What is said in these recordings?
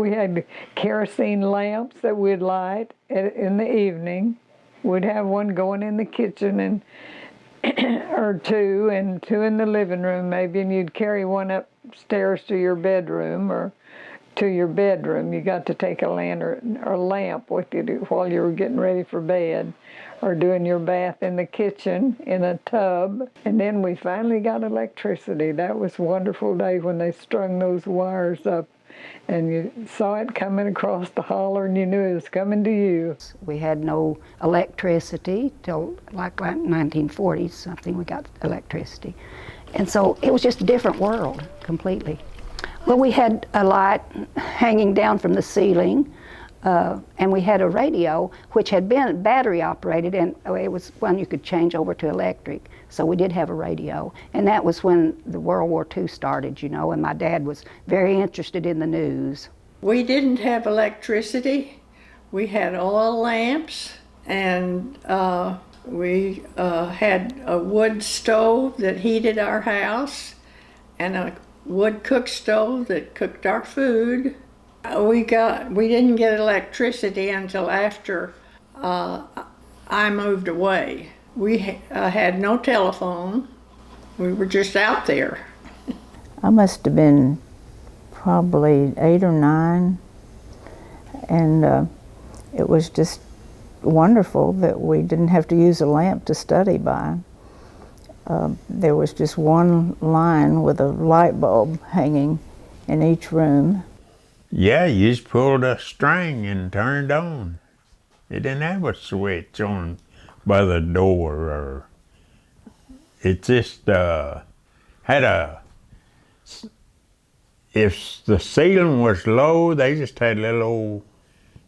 We had kerosene lamps that we'd light in the evening. We'd have one going in the kitchen and or two, and two in the living room maybe, and you'd carry one upstairs to your bedroom or to your bedroom. You got to take a lantern or lamp with you while you were getting ready for bed, or doing your bath in the kitchen in a tub. And then we finally got electricity. That was a wonderful day when they strung those wires up and you saw it coming across the holler and you knew it was coming to you. We had no electricity till like 1940s something we got electricity. And so it was just a different world completely. Well, we had a light hanging down from the ceiling, and we had a radio which had been battery operated, and it was one you could change over to electric. So we did have a radio, and that was when the World War II started, and my dad was very interested in the news. We didn't have electricity. We had oil lamps, and we had a wood stove that heated our house, and a wood cook stove that cooked our food. We didn't get electricity until after I moved away. We had no telephone. We were just out there. I must have been probably 8 or 9, and it was just wonderful that we didn't have to use a lamp to study by. There was just one line with a light bulb hanging in each room. Yeah, you just pulled a string and turned on. It didn't have a switch on by the door, or it just had a, if the ceiling was low, they just had a little old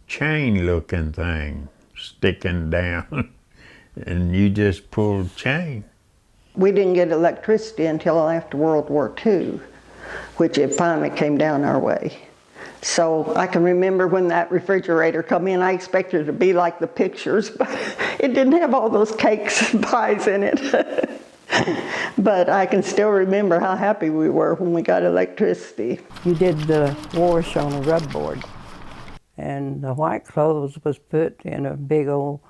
chain looking thing sticking down and you just pulled chain. We didn't get electricity until after World War II, which it finally came down our way. So I can remember when that refrigerator come in, I expected it to be like the pictures, but it didn't have all those cakes and pies in it. But I can still remember how happy we were when we got electricity. You did the wash on a rub board, and the white clothes was put in a big old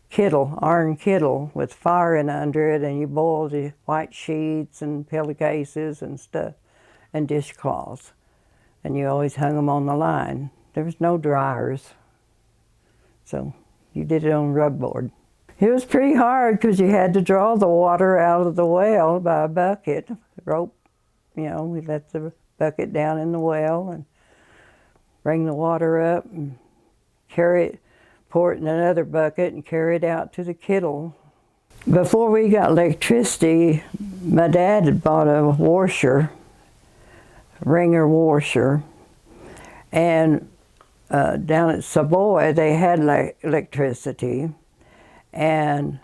kettle, iron kettle with fire in under it, and you boiled the white sheets and pillowcases and stuff and dishcloths. And you always hung them on the line. There was no dryers, so you did it on rub board. It was pretty hard because you had to draw the water out of the well by a bucket, rope. We let the bucket down in the well and bring the water up and carry it, pour it in another bucket and carry it out to the kettle. Before we got electricity, my dad had bought a washer, wringer washer, and down at Savoy they had electricity, and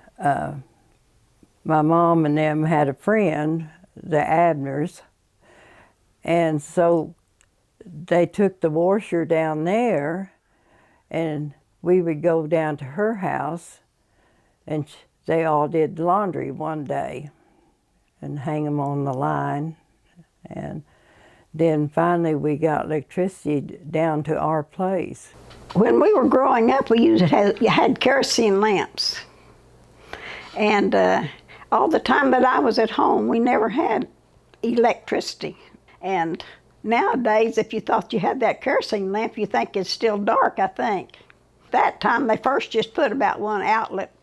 my mom and them had a friend, the Abners, and so they took the washer down there, and we would go down to her house, and they all did laundry one day and hang them on the line. And then finally we got electricity down to our place. When we were growing up, we had kerosene lamps. And all the time that I was at home, we never had electricity. And nowadays, if you thought you had that kerosene lamp, you think it's still dark, I think. That time, they first just put about one outlet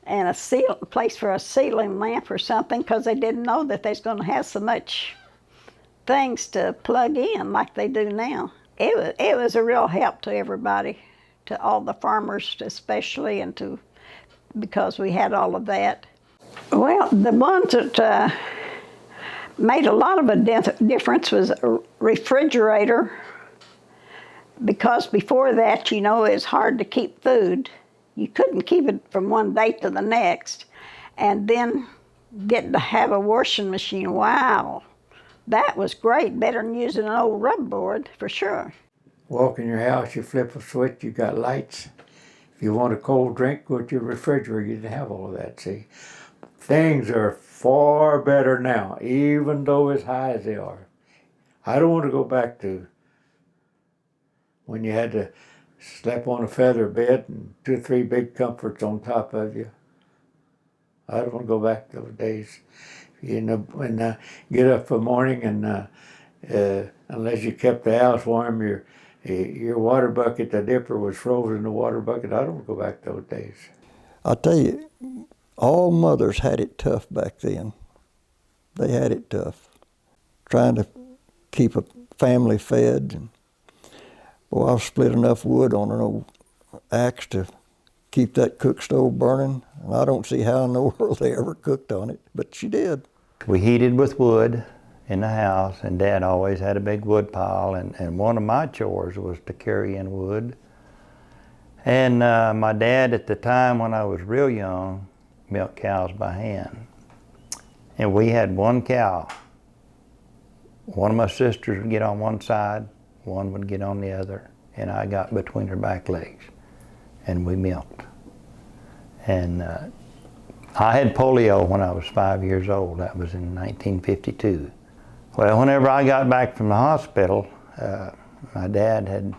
and a place for a ceiling lamp or something, because they didn't know that they was going to have so much things to plug in like they do now. It was a real help to everybody, to all the farmers especially, and because we had all of that. Well, the ones that made a lot of a difference was a refrigerator, because before that, it was hard to keep food. You couldn't keep it from one day to the next. And then getting to have a washing machine, wow. That was great, better than using an old rub board, for sure. Walk in your house, you flip a switch, you got lights. If you want a cold drink, go to your refrigerator, you didn't have all of that, see. Things are far better now, even though as high as they are. I don't want to go back to when you had to sleep on a feather bed and 2 or 3 big comforts on top of you. I don't want to go back to those days. You know, when get up in the morning and unless you kept the house warm, your water bucket, the dipper was frozen in the water bucket. I don't want to go back to those days. I tell you, all mothers had it tough back then. They had it tough, trying to keep a family fed. And, boy, I've split enough wood on an old axe to keep that cook stove burning, and I don't see how in the world they ever cooked on it, but she did. We heated with wood in the house, and Dad always had a big wood pile, and one of my chores was to carry in wood. And my dad, at the time when I was real young, milked cows by hand. And we had one cow. One of my sisters would get on one side, one would get on the other, and I got between her back legs, and we milked. And I had polio when I was 5 years old. That was in 1952. Well, whenever I got back from the hospital, my dad had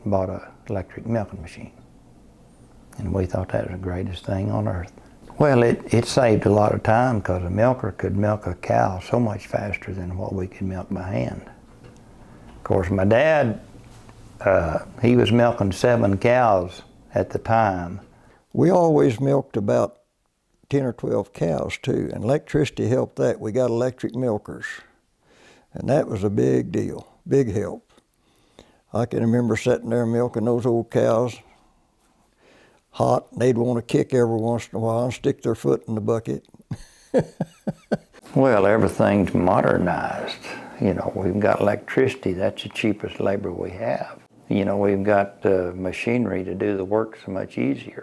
bought an electric milking machine. And we thought that was the greatest thing on earth. Well, it saved a lot of time because a milker could milk a cow so much faster than what we could milk by hand. Of course, my dad, he was milking 7 cows at the time. We always milked about 10 or 12 cows too, and electricity helped that. We got electric milkers, and that was a big deal, big help. I can remember sitting there milking those old cows hot, and they'd want to kick every once in a while and stick their foot in the bucket. Well, everything's modernized. You know, we've got electricity. That's the cheapest labor we have. You know, we've got machinery to do the work so much easier.